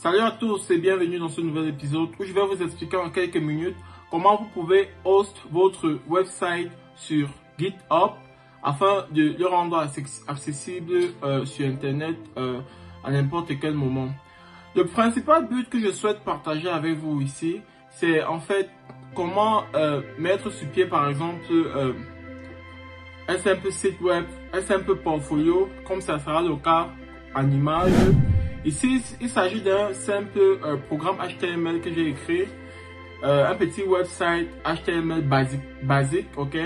Salut à tous et bienvenue dans ce nouvel épisode où je vais vous expliquer en quelques minutes comment vous pouvez host votre website sur GitHub afin de le rendre accessible sur Internet à n'importe quel moment. Le principal but que je souhaite partager avec vous ici, c'est en fait comment mettre sur pied par exemple un simple site web, un simple portfolio, comme ça sera le cas en image. Ici, il s'agit d'un simple programme HTML que j'ai écrit, un petit website HTML basique, ok,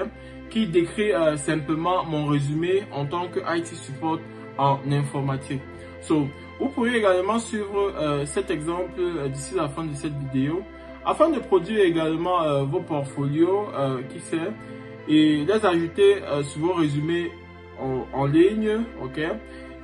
qui décrit simplement mon résumé en tant que IT support en informatique. Vous pourriez également suivre cet exemple d'ici la fin de cette vidéo, afin de produire également vos portfolios, qui sait, et les ajouter sur vos résumés en ligne, ok.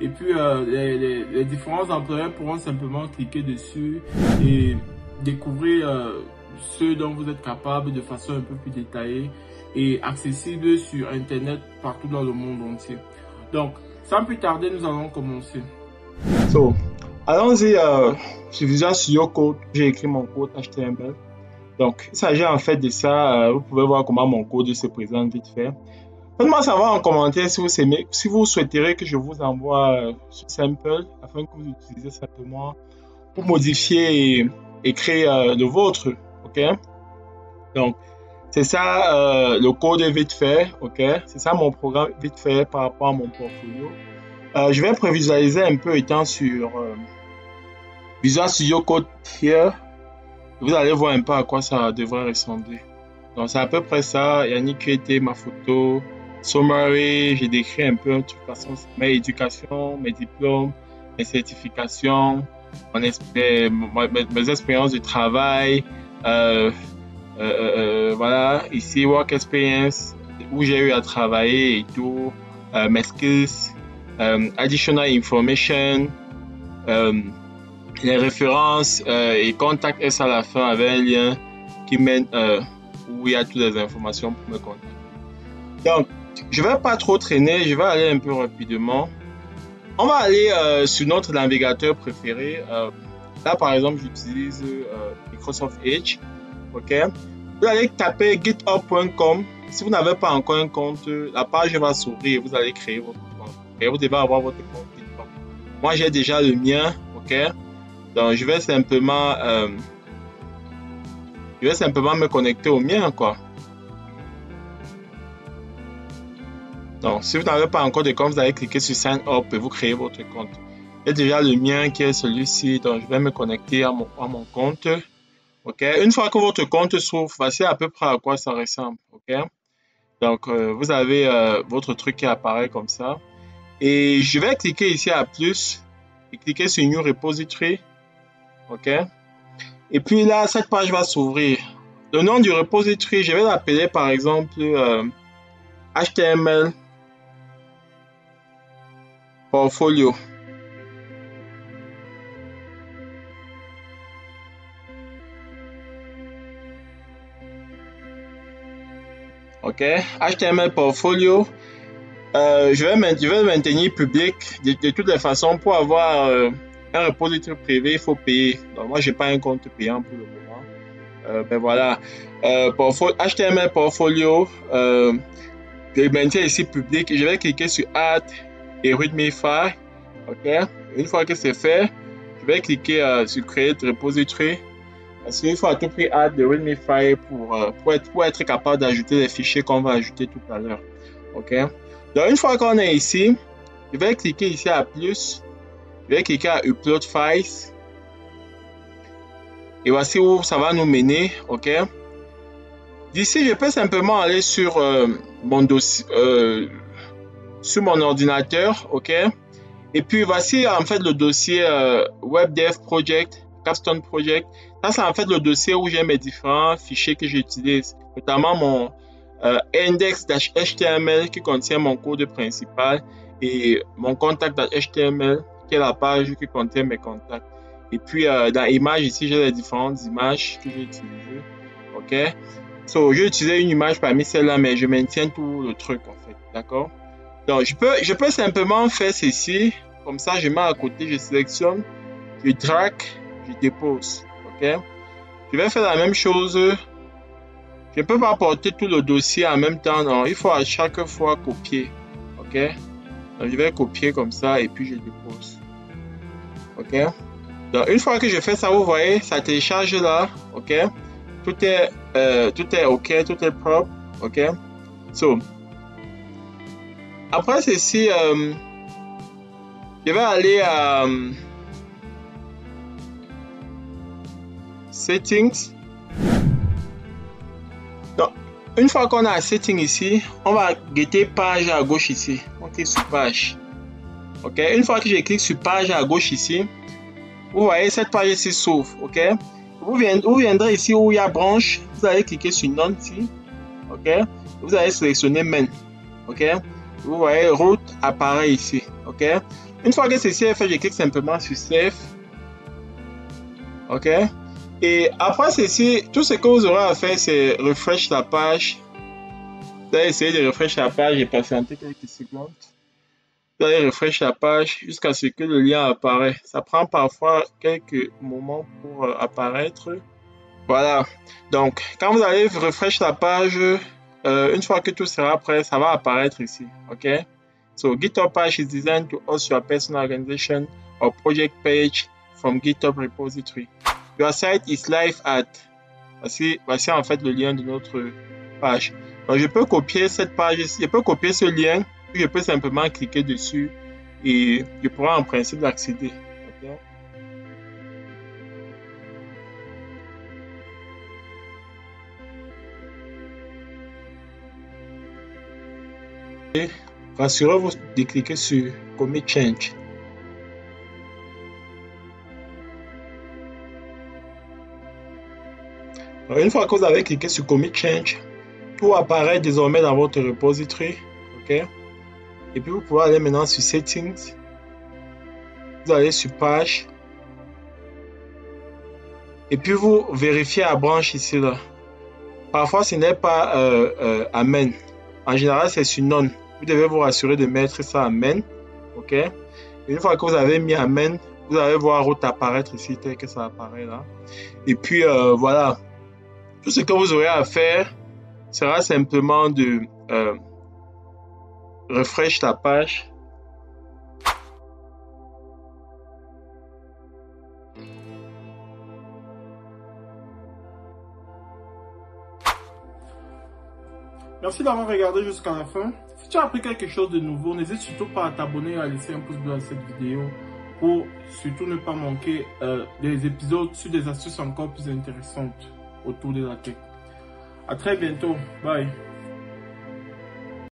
Et puis les différents employeurs pourront simplement cliquer dessus et découvrir ce dont vous êtes capable de façon un peu plus détaillée et accessible sur Internet partout dans le monde entier. Donc, sans plus tarder, nous allons commencer. Allons-y sur Visual Studio Code. J'ai écrit mon code HTML. Donc, il s'agit en fait de ça. Vous pouvez voir comment mon code se présente vite fait. Faites-moi savoir en commentaire si vous souhaiterez que je vous envoie ce sample afin que vous l'utilisez simplement pour modifier et créer le vôtre. Ok? Donc, c'est ça le code vite fait. Ok? C'est ça mon programme vite fait par rapport à mon portfolio. Je vais prévisualiser un peu étant sur Visual Studio Code here. Vous allez voir un peu à quoi ça devrait ressembler. Donc, c'est à peu près ça. Yannick était ma photo. Summary, j'ai décrit un peu de toute façon mes éducations, mes diplômes, mes certifications, mes expériences de travail. Voilà, ici, work experience, où j'ai eu à travailler et tout, mes skills, additional information, les références et contact S à la fin avec un lien qui mène où il y a toutes les informations pour me contacter. Donc, je ne vais pas trop traîner, je vais aller un peu rapidement. On va aller sur notre navigateur préféré. Là, par exemple, j'utilise Microsoft Edge. Ok. Vous allez taper github.com. Si vous n'avez pas encore un compte, la page va s'ouvrir et vous allez créer votre compte. Et vous devez avoir votre compte GitHub. Moi, j'ai déjà le mien. Ok. Donc, je vais simplement me connecter au mien, quoi. Donc, si vous n'avez pas encore de compte, vous allez cliquer sur Sign Up et vous créez votre compte. J'ai déjà le mien qui est celui-ci, donc je vais me connecter à mon compte. Ok. Une fois que votre compte s'ouvre, voici à peu près à quoi ça ressemble. Ok. Donc, vous avez votre truc qui apparaît comme ça. Et je vais cliquer ici à plus et cliquer sur New Repository. Ok. Et puis là, cette page va s'ouvrir. Le nom du repository, je vais l'appeler par exemple HTML Portfolio. Ok, HTML Portfolio. Je vais le maintenir public de toutes les façons. Pour avoir un repository privé, il faut payer. Donc moi, j'ai pas un compte payant pour le moment. Ben voilà. HTML Portfolio. Je le maintiens ici public. Je vais cliquer sur Add et Readme-File. Ok. Une fois que c'est fait, je vais cliquer sur Create Repository. Parce qu'il faut à tout prix add the Readme-File pour être capable d'ajouter les fichiers qu'on va ajouter tout à l'heure. Ok. Donc une fois qu'on est ici, je vais cliquer ici à plus. Je vais cliquer à Upload Files. Et voici où ça va nous mener. Ok. D'ici, je peux simplement aller sur mon dossier, sur mon ordinateur. Ok. Et puis voici en fait le dossier WebDev Project, Capstone Project. Ça, c'est en fait le dossier où j'ai mes différents fichiers que j'utilise, notamment mon index.html qui contient mon code principal et mon contact.html qui est la page qui contient mes contacts. Et puis dans Images, ici, j'ai les différentes images que j'ai utilisées. Ok. J'ai utilisé une image parmi celles-là, mais je maintiens tout le truc en fait. D'accord. Donc, je peux simplement faire ceci. Comme ça, je mets à côté, je sélectionne, je drag je dépose. Ok. Je vais faire la même chose. Je ne peux pas porter tout le dossier en même temps. Non, il faut à chaque fois copier. Ok. Donc, je vais copier comme ça et puis je dépose. Ok. Donc, une fois que je fais ça, vous voyez, ça télécharge là. Ok. Tout est ok, tout est propre. Ok. So, après ceci, je vais aller à Settings. Donc, une fois qu'on a Settings ici, on va guetter page à gauche ici. On clique sur page. Ok. Une fois que je clique sur page à gauche ici, vous voyez cette page ici s'ouvre. Ok. Vous viendrez ici où il y a branche. Vous allez cliquer sur None ici. Ok. Vous allez sélectionner Main. Ok. Vous voyez route apparaît ici. Ok. Une fois que ceci est fait, je clique simplement sur Save. Ok. Et après ceci, tout ce que vous aurez à faire, c'est refresh la page. Vous allez essayer de refresh la page et patienter quelques secondes. Vous allez refresh la page jusqu'à ce que le lien apparaît. Ça prend parfois quelques moments pour apparaître. Voilà. Donc, quand vous allez refresh la page, une fois que tout sera prêt, ça va apparaître ici. Ok. So, GitHub page is designed to host your personal organization or project page from GitHub repository. Your site is live at. Voici en fait le lien de notre page. Donc, je peux copier cette page, je peux copier ce lien, puis je peux simplement cliquer dessus et je pourrai en principe accéder. Okay. Rassurez-vous de cliquer sur Commit Change. Alors, une fois que vous avez cliqué sur Commit Change, tout apparaît désormais dans votre repository. Ok. Et puis vous pouvez aller maintenant sur Settings. Vous allez sur Page. Et puis vous vérifiez la branche ici là. Parfois ce n'est pas Amen. En général c'est sur None. Vous devez vous rassurer de mettre ça Amen. Ok. Et une fois que vous avez mis Amen, vous allez voir route apparaître ici tel que ça apparaît là. Et puis voilà. Tout ce que vous aurez à faire sera simplement de refresh la page. Merci d'avoir regardé jusqu'à la fin. Si tu as appris quelque chose de nouveau, n'hésite surtout pas à t'abonner et à laisser un pouce bleu à cette vidéo pour surtout ne pas manquer des épisodes sur des astuces encore plus intéressantes autour de la tech. À très bientôt. Bye.